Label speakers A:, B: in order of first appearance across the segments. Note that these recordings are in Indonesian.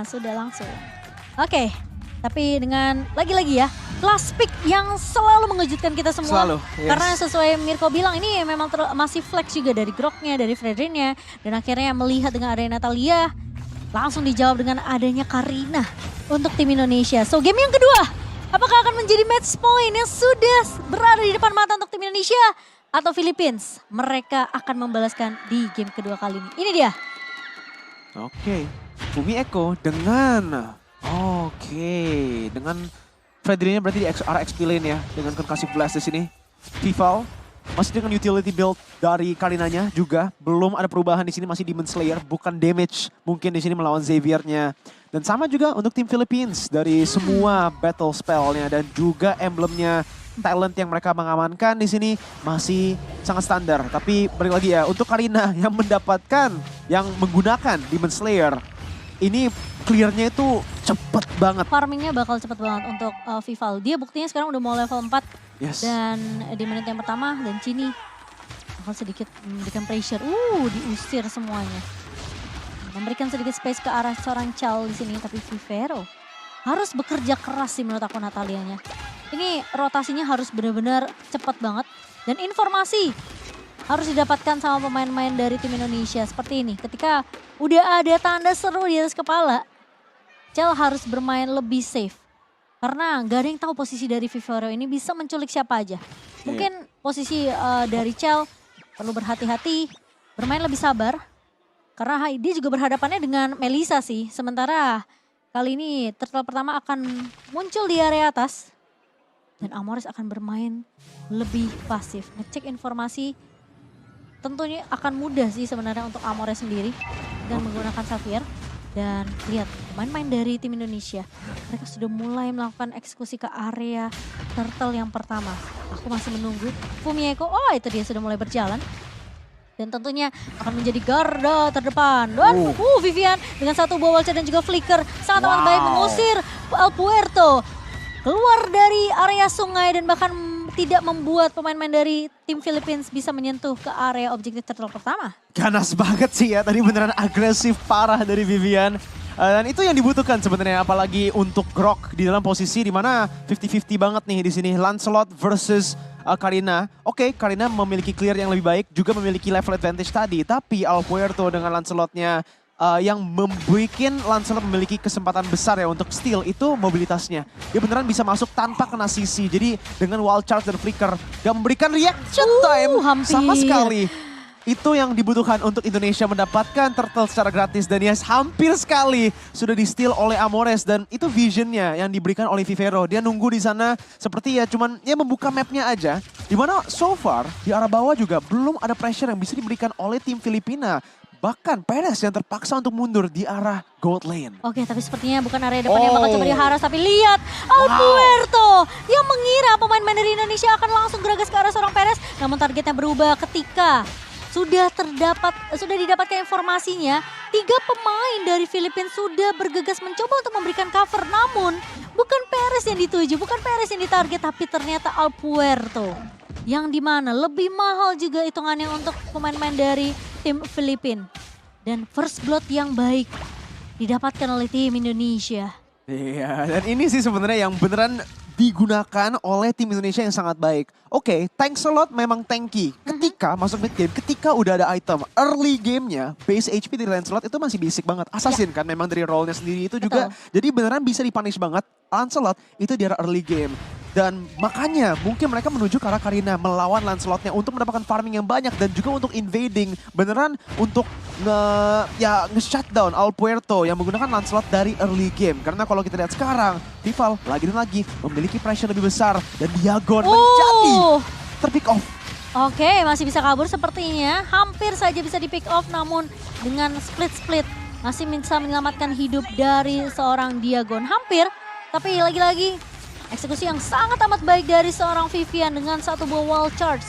A: Sudah langsung. Oke, tapi dengan lagi-lagi ya, last pick yang selalu mengejutkan kita semua.
B: Selalu, yes.
A: Karena sesuai Mirko bilang ini memang masih flex juga dari Groknya, dari Fredrinnya. Dan akhirnya melihat dengan adanya Natalia, langsung dijawab dengan adanya Karina untuk tim Indonesia. So game yang kedua, apakah akan menjadi match point yang sudah berada di depan mata untuk tim Indonesia? Atau Philippines? Mereka akan membalaskan di game kedua kali ini. Ini dia.
B: Oke, Fumi Eko dengan Fredrinnya berarti di arah XP lane ya, dengan Concussive Blast di sini. Vival masih dengan utility build dari Karinanya juga, belum ada perubahan di sini, masih Demon Slayer, bukan damage mungkin di sini melawan Xaviernya. Dan sama juga untuk tim Philippines dari semua battle spellnya dan juga emblemnya talent yang mereka mengamankan di sini masih sangat standar. Tapi balik lagi ya, untuk Karina yang menggunakan Demon Slayer, ini clearnya itu cepet banget.
A: Farmingnya bakal cepet banget untuk Vival. Dia buktinya sekarang udah mau level 4.
B: Yes.
A: Dan di menit yang pertama dan Cini bakal sedikit memberikan pressure. Diusir semuanya. Memberikan sedikit space ke arah seorang Chal di sini, tapi Vivero harus bekerja keras sih menurut aku Natalianya. Ini rotasinya harus benar-benar cepat banget dan informasi harus didapatkan sama pemain-pemain dari tim Indonesia seperti ini. Ketika udah ada tanda seru di atas kepala, Chal harus bermain lebih safe. Karena gak ada yang tahu posisi dari Vivero ini bisa menculik siapa aja. Mungkin posisi dari Chal perlu berhati-hati, bermain lebih sabar. Karena dia juga berhadapannya dengan Melissa sih. Sementara kali ini turtle pertama akan muncul di area atas. Dan Amores akan bermain lebih pasif. Ngecek informasi tentunya akan mudah sih sebenarnya untuk Amores sendiri. Dan menggunakan Xavier. Dan lihat pemain-pemain dari tim Indonesia. Mereka sudah mulai melakukan eksekusi ke area turtle yang pertama. Aku masih menunggu. Fumi Eko, itu dia sudah mulai berjalan. Dan tentunya akan menjadi garda terdepan. Dan Vivian dengan satu buah wall dan juga flicker. Sangat amat baik mengusir El Puerto keluar dari area sungai dan bahkan tidak membuat pemain-pemain dari tim Philippines bisa menyentuh ke area objektif turtle pertama.
B: Ganas banget sih ya, tadi beneran agresif parah dari Vivian. Dan itu yang dibutuhkan sebenarnya, apalagi untuk Grok di dalam posisi di mana 50-50 banget nih di sini. Lancelot versus Karina. Oke, Karina memiliki clear yang lebih baik, juga memiliki level advantage tadi. Tapi El Puerto dengan Lancelotnya yang membuat Lancelot memiliki kesempatan besar ya untuk steal itu mobilitasnya. Dia beneran bisa masuk tanpa kena CC. Jadi dengan wall charge dan flicker gak memberikan reaction time sama sekali. Itu yang dibutuhkan untuk Indonesia mendapatkan turtle secara gratis. Dan yes, hampir sekali sudah di-steal oleh Amores. Dan itu visionnya yang diberikan oleh Vivero. Dia nunggu di sana seperti ya cuman ya membuka mapnya aja. Dimana so far di arah bawah juga belum ada pressure yang bisa diberikan oleh tim Filipina. Bahkan Perez yang terpaksa untuk mundur di arah gold lane.
A: Oke, tapi sepertinya bukan area depan yang bakal coba diharas. Tapi lihat El Puerto yang mengira pemain-pemain dari Indonesia akan langsung geragas ke arah seorang Perez. Namun targetnya berubah ketika sudah didapatkan informasinya. 3 pemain dari Filipina sudah bergegas mencoba untuk memberikan cover. Namun bukan Perez yang dituju, bukan Perez yang ditarget. Tapi ternyata El Puerto. Yang dimana lebih mahal juga hitungannya untuk pemain-pemain dari tim Filipina. Dan first blood yang baik didapatkan oleh tim Indonesia.
B: Iya, dan ini sih sebenarnya yang beneran digunakan oleh tim Indonesia yang sangat baik. Oke, tank slot memang tanky. Ketika masuk mid game, ketika udah ada item, early gamenya, base HP dari Lancelot itu masih basic banget. Assassin kan memang dari role-nya sendiri itu juga. Jadi beneran bisa dipunish banget Lancelot itu di arah early game. Dan makanya mungkin mereka menuju ke arah Karina melawan Lancelotnya untuk mendapatkan farming yang banyak dan juga untuk invading. Beneran untuk nge-shutdown El Puerto yang menggunakan Lancelot dari early game. Karena kalau kita lihat sekarang, Vival lagi dan lagi memiliki pressure lebih besar. Dan Diagon menjadi terpick off.
A: Oke, masih bisa kabur sepertinya. Hampir saja bisa di pick off namun dengan split-split masih bisa menyelamatkan hidup dari seorang Diagon. Hampir, tapi lagi-lagi eksekusi yang sangat amat baik dari seorang Vivian dengan satu buah wall charge.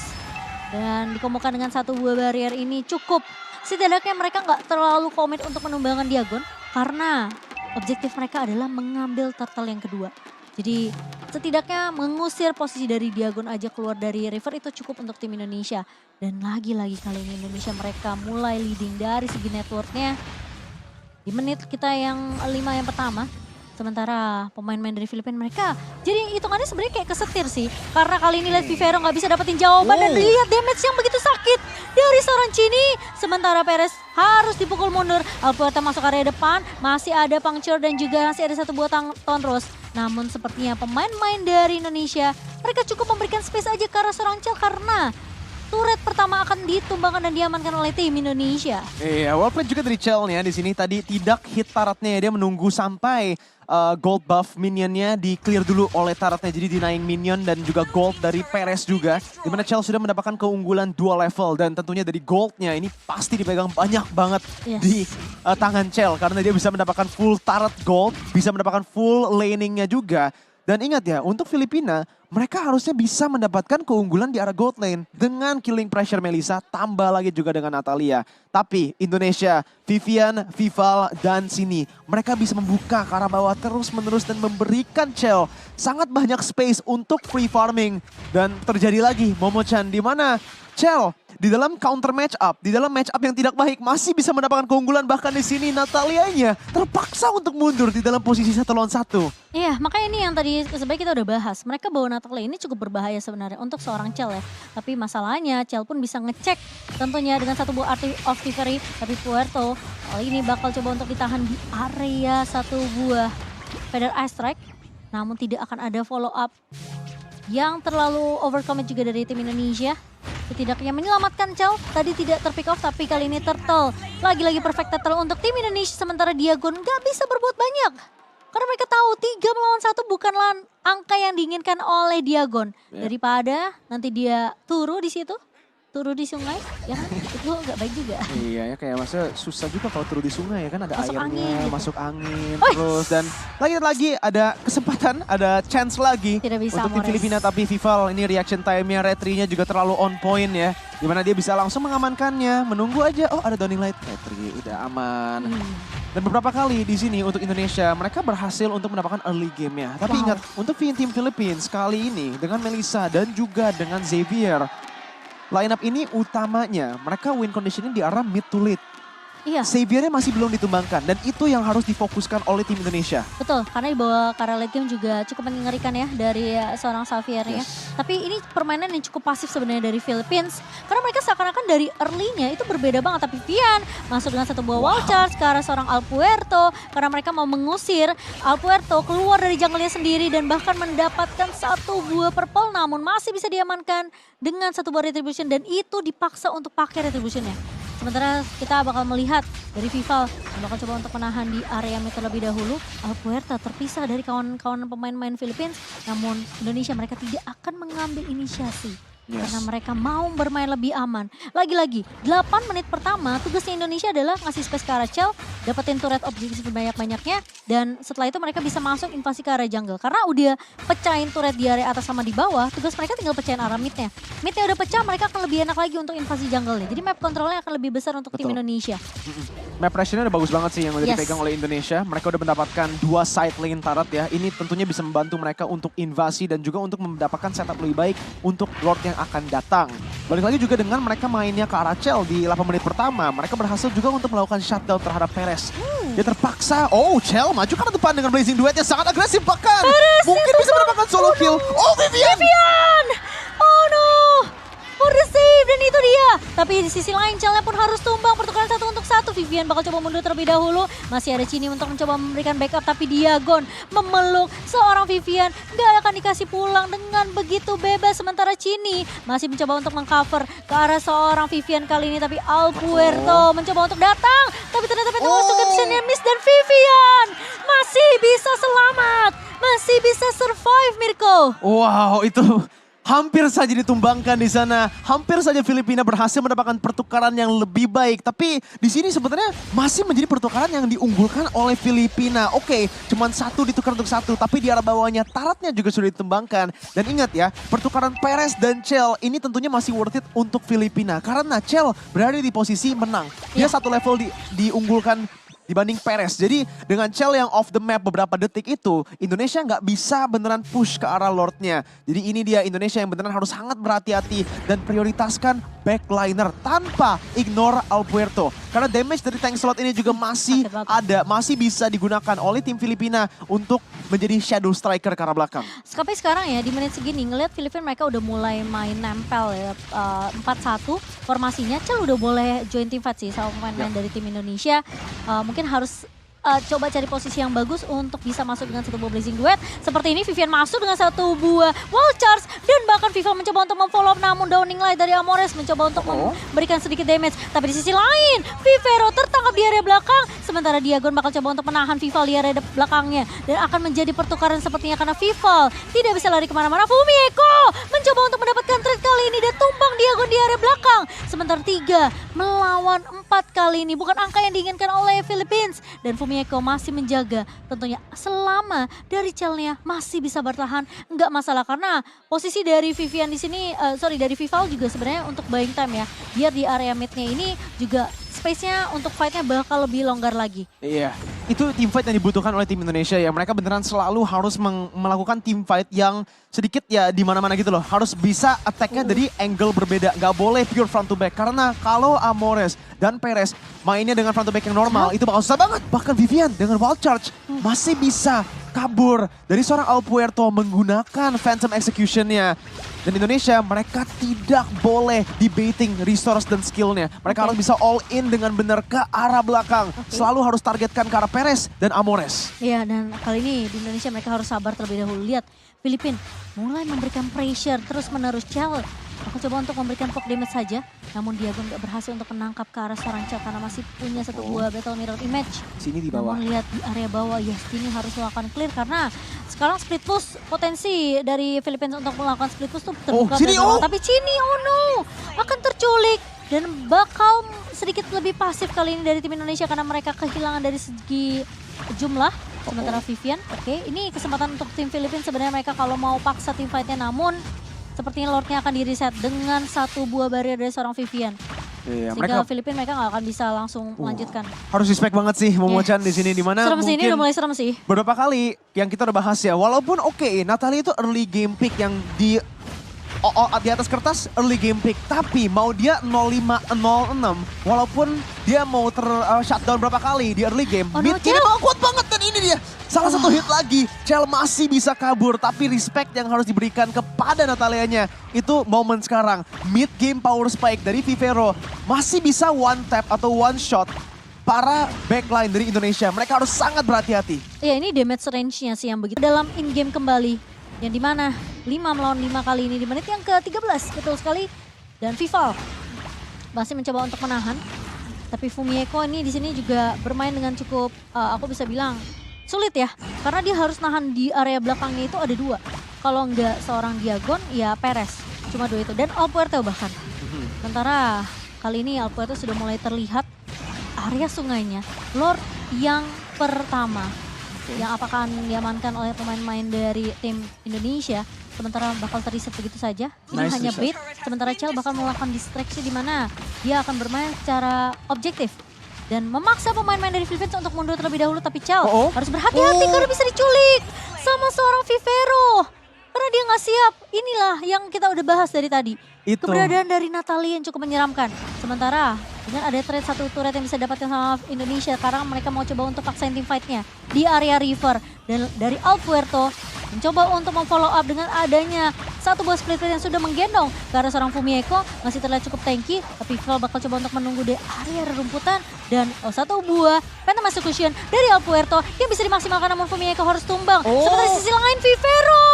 A: Dan dikombokkan dengan satu buah barrier ini cukup. Setidaknya mereka nggak terlalu komit untuk menumbangkan Diagon. Karena objektif mereka adalah mengambil turtle yang kedua. Jadi setidaknya mengusir posisi dari Diagon aja keluar dari river itu cukup untuk tim Indonesia. Dan lagi-lagi kali ini Indonesia mereka mulai leading dari segi networknya. di menit kita yang 5 yang pertama. Sementara pemain-pemain dari Filipina mereka jadi hitungannya sebenarnya kayak kesetir sih. Karena kali ini lihat Vivero nggak bisa dapetin jawaban dan lihat damage yang begitu sakit dari seorang Chini. Sementara Perez harus dipukul mundur. Alpuerta masuk area depan, masih ada Puncture dan juga masih ada satu buah Tonros. Namun sepertinya pemain-pemain dari Indonesia mereka cukup memberikan space aja ke arah seorang Chell karena turret pertama akan ditumbangkan dan diamankan oleh tim Indonesia.
B: Iya, well played juga dari Chell-nya di sini tadi tidak hit taratnya, dia menunggu sampai gold buff minionnya di clear dulu oleh taratnya, jadi denying minion dan juga gold dari Perez juga, dimana Chell sudah mendapatkan keunggulan 2 level dan tentunya dari goldnya ini pasti dipegang banyak banget di tangan Chell karena dia bisa mendapatkan full turret gold, bisa mendapatkan full laningnya juga. Dan ingat ya, untuk Filipina, mereka harusnya bisa mendapatkan keunggulan di arah gold lane dengan killing pressure Melissa, tambah lagi juga dengan Natalia. Tapi Indonesia, Vivian, Vival, dan Sini, mereka bisa membuka ke arah bawah terus-menerus dan memberikan Chell sangat banyak space untuk free farming. Dan terjadi lagi Momo-chan di mana Chell di dalam counter match up, di dalam match up yang tidak baik masih bisa mendapatkan keunggulan, bahkan di sini Natalianya terpaksa untuk mundur di dalam posisi 1 lawan 1.
A: Iya, makanya ini yang tadi sebenarnya kita udah bahas. Mereka bawa Natalia ini cukup berbahaya sebenarnya untuk seorang Chell ya. Tapi masalahnya Chell pun bisa ngecek tentunya dengan satu buah Art of Thievery. Tapi Puerto kali ini bakal coba untuk ditahan di area satu buah Feather Ice Strike. Namun tidak akan ada follow up yang terlalu overcommit juga dari tim Indonesia. Setidaknya menyelamatkan Chell, tadi tidak terpick off tapi kali ini Turtle. Lagi-lagi perfect Turtle untuk tim Indonesia, sementara Diagon gak bisa berbuat banyak. Karena mereka tahu 3 melawan 1 bukanlah angka yang diinginkan oleh Diagon. Daripada nanti dia turu di situ, turu di sungai, ya kan? Itu gak baik juga.
B: Iya ya, kayak masa susah juga kalau turun di sungai ya kan, ada
A: Masuk
B: airnya,
A: angin gitu.
B: masuk angin terus. Dan lagi-lagi ada kesempatan, ada chance lagi
A: Tidak bisa,
B: untuk tim
A: Amores.
B: Filipina. Tapi Vival ini reaction time-nya, retry-nya juga terlalu on point ya. Dimana dia bisa langsung mengamankannya, menunggu aja, oh ada Downing Light, retry udah aman. Dan beberapa kali di sini untuk Indonesia, mereka berhasil untuk mendapatkan early game-nya. Tapi ingat, untuk tim Philippines kali ini dengan Melissa dan juga dengan Xavier, lineup ini utamanya mereka win conditioning di arah mid to late.
A: Iya.
B: Xaviernya masih belum ditumbangkan dan itu yang harus difokuskan oleh tim Indonesia.
A: Betul, karena dibawa ke arah late game juga cukup mengerikan ya dari seorang Xaviernya. Tapi ini permainan yang cukup pasif sebenarnya dari Philippines. Karena mereka seakan-akan dari early-nya itu berbeda banget. Tapi Vian masuk dengan satu buah wall charge ke arah seorang Alpuerto. Karena mereka mau mengusir Alpuerto keluar dari jungle-nya sendiri dan bahkan mendapatkan satu buah purple. Namun masih bisa diamankan dengan satu buah retribution dan itu dipaksa untuk pakai retribution-nya. Sementara kita bakal melihat dari Vival yang bakal coba untuk menahan di area mid terlebih dahulu. Alpuerta terpisah dari kawan-kawan pemain-pemain Philippines. Namun Indonesia mereka tidak akan mengambil inisiasi. Karena mereka mau bermain lebih aman. Lagi-lagi 8 menit pertama tugasnya Indonesia adalah ngasih space ke arah Chell. Dapetin turret objektif sebanyak-banyaknya. Dan setelah itu mereka bisa masuk invasi ke arah jungle. Karena udah pecahin turret di area atas sama di bawah. Tugas mereka tinggal pecahin arah midnya. Midnya udah pecah, mereka akan lebih enak lagi untuk invasi jungle-nya. Jadi map kontrolnya akan lebih besar untuk tim Indonesia.
B: Map pressure-nya udah bagus banget sih yang udah dipegang oleh Indonesia. Mereka udah mendapatkan 2 side lane turret ya. Ini tentunya bisa membantu mereka untuk invasi dan juga untuk mendapatkan setup lebih baik untuk Lord yang akan datang. Balik lagi juga dengan mereka mainnya ke arah Chell di 8 menit pertama. Mereka berhasil juga untuk melakukan shutdown terhadap Perez. Dia terpaksa, Chell maju ke arah depan dengan Blazing Duet yang sangat agresif bahkan. Mungkin bisa mendapatkan solo kill. Vivian!
A: Oh no! For the save dan itu dia. Tapi di sisi lain Chell-nya pun harus tumbang pertukaran 1 untuk 1. Vivian bakal coba mundur terlebih dahulu. Masih ada Chini untuk mencoba memberikan backup tapi Diagon memeluk seorang Vivian. Gak akan dikasih pulang dengan begitu bebas. Sementara Chini masih mencoba untuk mengcover ke arah seorang Vivian kali ini. Tapi Alpuerto mencoba untuk datang. Tapi ternyata Petra masuk ke positionnya miss dan Vivian masih bisa selamat. Masih bisa survive, Mirko.
B: Wow, itu hampir saja ditumbangkan di sana. Hampir saja Filipina berhasil mendapatkan pertukaran yang lebih baik. Tapi di sini sebenarnya masih menjadi pertukaran yang diunggulkan oleh Filipina. Oke, cuman 1 ditukar untuk 1. Tapi di arah bawahnya taratnya juga sudah ditumbangkan. Dan ingat ya, pertukaran Perez dan Chell ini tentunya masih worth it untuk Filipina. Karena Chell berada di posisi menang. Dia 1 level diunggulkan dibanding Perez. Jadi dengan Chell yang off the map beberapa detik itu, Indonesia nggak bisa beneran push ke arah Lordnya. Jadi ini dia Indonesia yang beneran harus sangat berhati-hati dan prioritaskan backliner tanpa ignore Alpuerto. Karena damage dari tank slot ini juga masih
A: Sakit banget.
B: ada, masih bisa digunakan oleh tim Filipina untuk menjadi shadow striker ke arah belakang.
A: Tapi sekarang ya di menit segini ngelihat Filipina mereka udah mulai main nempel ya 4-1 formasinya. Cel udah boleh join team fight sih sama pemain-pemain dari tim Indonesia. Mungkin harus coba cari posisi yang bagus untuk bisa masuk dengan satu buah Blazing Duet. Seperti ini Vivian masuk dengan satu buah Wall Charge dan bahkan Vivian mencoba untuk memfollow up, namun Downing Light dari Amores mencoba untuk memberikan sedikit damage. Tapi di sisi lain Vivero tertangkap di area belakang, sementara Diagon bakal coba untuk menahan Vival di area belakangnya dan akan menjadi pertukaran sepertinya karena Vival tidak bisa lari kemana-mana. Fumieko mencoba untuk mendapatkan trade kali ini dan tumbang Diagon di area belakang. Sementara 3 melawan 4 kali ini bukan angka yang diinginkan oleh Philippines, dan Fumieko masih menjaga tentunya selama dari Chelnya masih bisa bertahan nggak masalah, karena posisi dari Vivian di sini dari Vival juga sebenarnya untuk buying time ya, biar di area midnya ini juga space-nya untuk fight-nya bakal lebih longgar lagi.
B: Iya, itu team fight yang dibutuhkan oleh tim Indonesia ya. Mereka beneran selalu harus melakukan team fight yang sedikit ya di mana-mana gitu loh. Harus bisa attack-nya dari angle berbeda. Gak boleh pure front to back. Karena kalau Amores dan Perez mainnya dengan front to back yang normal, itu bakal susah banget. Bahkan Vivian dengan wild charge masih bisa kabur dari seorang Alpuerto menggunakan Phantom Execution-nya. Dan Indonesia mereka tidak boleh debating resource dan skillnya. Mereka harus bisa all in dengan benar ke arah belakang. Selalu harus targetkan ke arah Perez dan Amores.
A: Iya, dan kali ini di Indonesia mereka harus sabar terlebih dahulu. Lihat, Filipina mulai memberikan pressure terus menerus. Cel aku coba untuk memberikan poke damage saja, namun Diagon gak berhasil untuk menangkap ke arah seorang Cel karena masih punya satu buah Battle Mirror Image.
B: Sini di bawah.
A: Namun lihat di area bawah, yes, ini harus melakukan clear karena sekarang split push, potensi dari Philippines untuk melakukan split push tuh terbuka.
B: Sini,
A: dari bawah. Tapi Cini, oh no, akan terculik dan bakal sedikit lebih pasif kali ini dari tim Indonesia karena mereka kehilangan dari segi jumlah. Sementara Vivian, ini kesempatan untuk tim Philippines sebenarnya mereka kalau mau paksa tim fight-nya, namun sepertinya Lordnya akan di-reset dengan satu buah barrier dari seorang Vivian.
B: Iya,
A: Sehingga Filipina mereka nggak akan bisa langsung melanjutkan.
B: Harus respect banget sih Momo-chan di sini, di mana
A: Serem sih, ini
B: mungkin
A: udah mulai serem sih.
B: beberapa kali yang kita udah bahas ya. Walaupun Natalie itu early game pick yang di atas kertas early game pick, tapi mau dia 05-06 walaupun dia mau shutdown berapa kali di early game, mid game bakal kuat banget. Dan ini dia salah satu hit lagi, Cel masih bisa kabur, tapi respect yang harus diberikan kepada Natalianya itu momen sekarang. Mid game power spike dari Vivero masih bisa one tap atau one shot para backline dari Indonesia. Mereka harus sangat berhati-hati.
A: Ya, ini damage range-nya sih yang begitu. Dalam in-game kembali, yang dimana 5 melawan 5 kali ini di menit yang ke-13, betul sekali. Dan Vival masih mencoba untuk menahan. Tapi Fumieko ini di sini juga bermain dengan cukup, aku bisa bilang sulit ya. Karena dia harus nahan di area belakangnya itu ada 2. Kalau enggak seorang Diagon, ya Perez. Cuma 2 itu. Dan Alpuerto bahkan. Sementara kali ini Alpuerto sudah mulai terlihat area sungainya. Lord yang pertama. Yang apakah diamankan oleh pemain-pemain dari tim Indonesia, sementara bakal terreset begitu saja. Ini hanya bait, sementara Cel bakal melakukan distraksi di mana dia akan bermain secara objektif dan memaksa pemain-pemain dari Philippines untuk mundur terlebih dahulu. Tapi Cel harus berhati-hati karena bisa diculik sama seorang Vivero karena dia nggak siap. Inilah yang kita udah bahas dari tadi. Keberadaan dari Natalie yang cukup menyeramkan. Sementara dengan ada trade satu turret yang bisa dapatkan sama Indonesia, karena mereka mau coba untuk paksain team fight-nya di area river. Dan dari Alpuerto mencoba untuk memfollow up dengan adanya satu buah split yang sudah menggendong karena seorang Fumieko masih terlihat cukup tanky, tapi Vival bakal coba untuk menunggu di area rerumputan dan satu buah Phantom Execution dari Alpuerto yang bisa dimaksimalkan, namun Fumieko harus tumbang. Sementara di sisi lain Vivero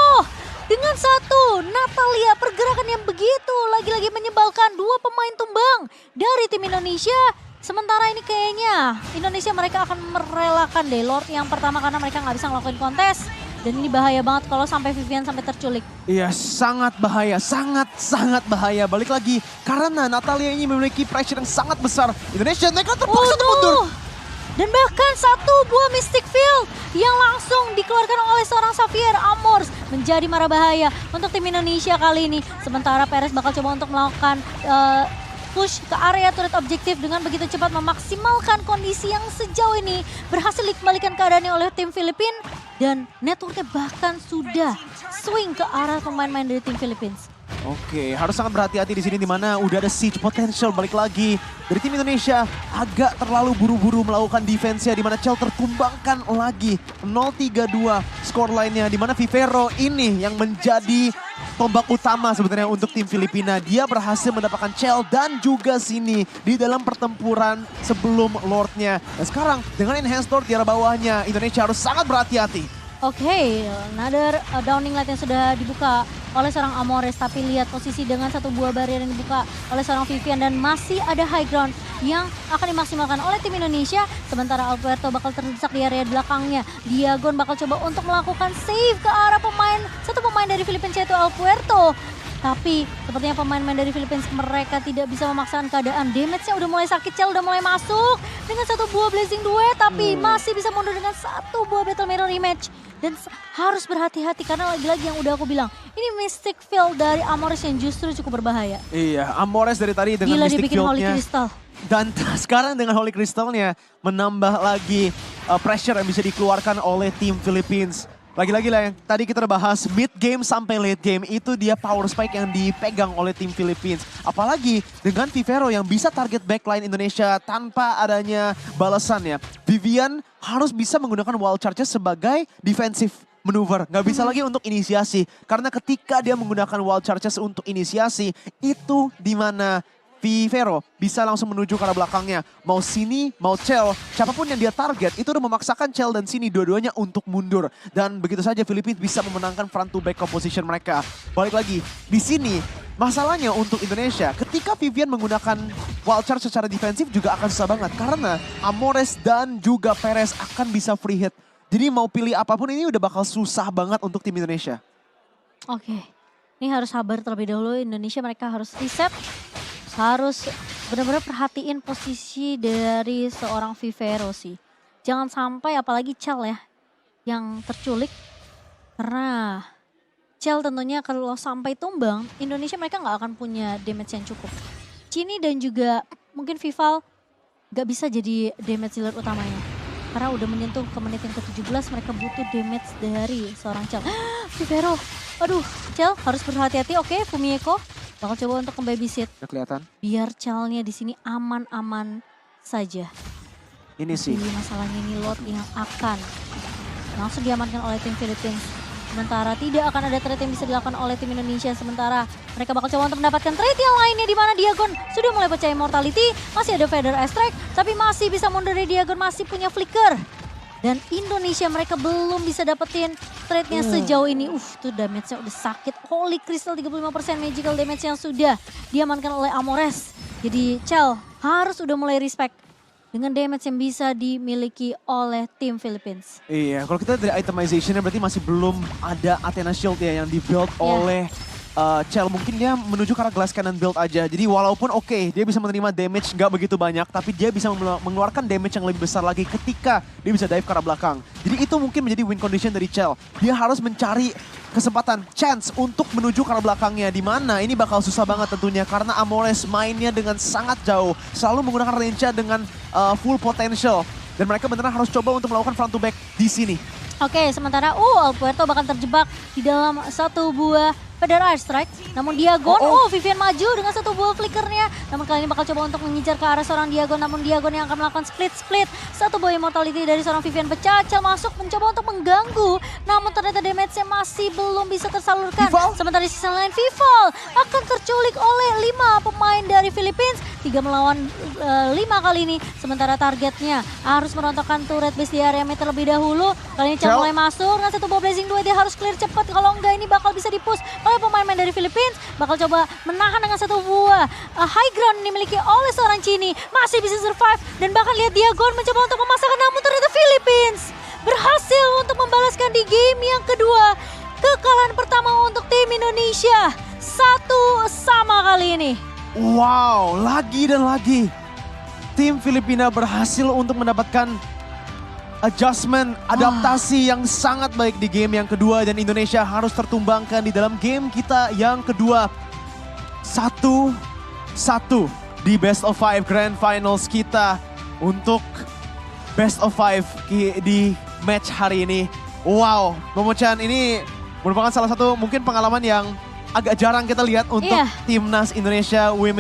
A: dengan satu Natalia, pergerakan yang begitu lagi-lagi menyebalkan, 2 pemain tumbang dari tim Indonesia. Sementara ini kayaknya Indonesia mereka akan merelakan deh Lord yang pertama karena mereka nggak bisa ngelakuin kontes. Dan ini bahaya banget kalau sampai Vivian sampai terculik.
B: Iya, sangat bahaya, sangat bahaya. Balik lagi, karena Natalia ini memiliki pressure yang sangat besar. Indonesia mereka terpaksa mundur.
A: Dan bahkan satu buah Mystic Field yang langsung dikeluarkan oleh seorang Xavier Amors menjadi marah bahaya untuk tim Indonesia kali ini. Sementara Perez bakal coba untuk melakukan push ke area turret objektif dengan begitu cepat memaksimalkan kondisi yang sejauh ini berhasil dikembalikan keadaannya oleh tim Filipina. Dan networknya bahkan sudah swing ke arah pemain-pemain dari tim Philippines.
B: Oke, harus sangat berhati-hati di sini di mana udah ada siege potential balik lagi dari tim Indonesia. Agak terlalu buru-buru melakukan defense-nya di mana Chell tertumbangkan lagi 0-3-2 skor lainnya di mana Vivero ini yang menjadi tombak utama sebenarnya untuk tim Filipina. Dia berhasil mendapatkan Chell dan juga sini di dalam pertempuran sebelum Lord-nya. Dan sekarang dengan Enhanced Lord di arah bawahnya, Indonesia harus sangat berhati-hati.
A: Oke, another downing light yang sudah dibuka oleh seorang Amores, tapi lihat posisi dengan satu buah barrier yang dibuka oleh seorang Vivian dan masih ada high ground yang akan dimaksimalkan oleh tim Indonesia. Sementara Alpuerto bakal terdesak di area belakangnya. Diagon bakal coba untuk melakukan save ke arah satu pemain dari Philippines yaitu Alpuerto. Tapi sepertinya pemain-pemain dari Philippines mereka tidak bisa memaksakan keadaan. Damage-nya udah mulai sakit, Chell udah mulai masuk dengan satu buah Blazing Duet. Tapi masih bisa mundur dengan satu buah Battle Mirror Rematch. Dan harus berhati-hati karena lagi-lagi yang udah aku bilang. Ini Mystic Field dari Amores yang justru cukup berbahaya.
B: Iya, Amores dari tadi dengan
A: Gila,
B: Mystic
A: dia bikin Holy
B: Field-nya.
A: Crystal.
B: Dan sekarang dengan Holy Crystal-nya menambah lagi pressure yang bisa dikeluarkan oleh tim Philippines. Lagi-lagi lah yang tadi kita udah bahas mid game sampai late game itu dia power spike yang dipegang oleh tim Philippines. Apalagi dengan Vivero yang bisa target backline Indonesia tanpa adanya balasannya. Vivian harus bisa menggunakan wall charges sebagai defensive maneuver. Nggak bisa lagi untuk inisiasi. Karena ketika dia menggunakan wall charges untuk inisiasi itu dimana Vivero bisa langsung menuju ke arah belakangnya. Mau sini, mau Chell, siapapun yang dia target itu udah memaksakan Chell dan sini dua-duanya untuk mundur. Dan begitu saja Philippines bisa memenangkan front to back composition mereka. Balik lagi, di sini masalahnya untuk Indonesia ketika Vivian menggunakan wild charge secara defensif juga akan susah banget. Karena Amores dan juga Perez akan bisa free hit. Jadi mau pilih apapun ini udah bakal susah banget untuk tim Indonesia.
A: Oke, ini harus sabar terlebih dahulu. Indonesia mereka harus reset. Harus benar-benar perhatiin posisi dari seorang Vivero sih. Jangan sampai apalagi Chell ya yang terculik. Karena Chell tentunya kalau sampai tumbang, Indonesia mereka nggak akan punya damage yang cukup. Cini dan juga mungkin Vival nggak bisa jadi damage dealer utamanya. Karena udah menyentuh ke menit yang ke-17 mereka butuh damage dari seorang Chell. Vivero, aduh Chell harus berhati-hati. Oke, Fumieko bakal coba untuk membabysit.
B: Udah kelihatan?
A: Biar Chell-nya di sini aman-aman saja.
B: Ini sih.
A: Jadi masalahnya ini Lord yang akan langsung diamankan oleh tim Philippines. Sementara tidak akan ada trade yang bisa dilakukan oleh tim Indonesia. Sementara mereka bakal coba untuk mendapatkan trade yang lainnya di mana Diagon sudah mulai percaya Immortality. Masih ada Feather Astrike, tapi masih bisa mundur dari Diagon, masih punya Flicker. Dan Indonesia mereka belum bisa dapetin trade-nya sejauh ini. Tuh damage-nya udah sakit. Holy Crystal 35% magical damage yang sudah diamankan oleh Amores. Jadi Chell harus udah mulai respect dengan damage yang bisa dimiliki oleh tim Philippines.
B: Iya, kalau kita dari itemization-nya berarti masih belum ada Athena Shield ya yang di-build oleh Chell. Mungkin dia menuju ke arah Glass Cannon build aja. Jadi walaupun dia bisa menerima damage nggak begitu banyak, tapi dia bisa mengeluarkan damage yang lebih besar lagi ketika dia bisa dive ke arah belakang. Jadi itu mungkin menjadi win condition dari Chell. Dia harus mencari kesempatan, chance untuk menuju ke arah belakangnya. Di mana ini bakal susah banget tentunya karena Amores mainnya dengan sangat jauh. Selalu menggunakan range dengan full potential. Dan mereka beneran harus coba untuk melakukan front to back di sini.
A: Oke, sementara Alpuerto bakal terjebak di dalam satu buah Feather Airstrike. Namun Diagon, Vivian maju dengan satu buah flickernya. Namun kali ini bakal coba untuk mengincar ke arah seorang Diagon. Namun Diagon yang akan melakukan split. Satu buah Immortality dari seorang Vivian pecah. Chell masuk mencoba untuk mengganggu. Namun ternyata damage-nya masih belum bisa tersalurkan.
B: Vival?
A: Sementara di sisi lain Vival akan terculik oleh 5 pemain dari Philippines. 3 melawan 5 kali ini. Sementara targetnya harus merontokkan turret base di area mid terlebih dahulu. Kali ini Chell mulai masuk dengan satu buah Blazing Duet. Dia harus clear cepat. Kalau enggak ini bakal bisa di-push oleh pemain-pemain dari Philippines. Bakal coba menahan dengan satu buah high ground yang dimiliki oleh seorang Cini. Masih bisa survive. Dan bahkan lihat Diagon mencoba untuk memasakkan. Namun ternyata Philippines berhasil untuk membalaskan di game yang kedua. Kekalahan pertama untuk tim Indonesia. 1-1 kali ini.
B: Wow, lagi dan lagi. Tim Filipina berhasil untuk mendapatkan adaptasi yang sangat baik di game yang kedua. Dan Indonesia harus tertumbangkan di dalam game kita yang kedua. 1-1 di Best of 5 Grand Finals kita untuk Best of 5 di match hari ini. Wow, Momo-chan ini merupakan salah satu mungkin pengalaman yang agak jarang kita lihat untuk
A: Iya.
B: timnas Indonesia Women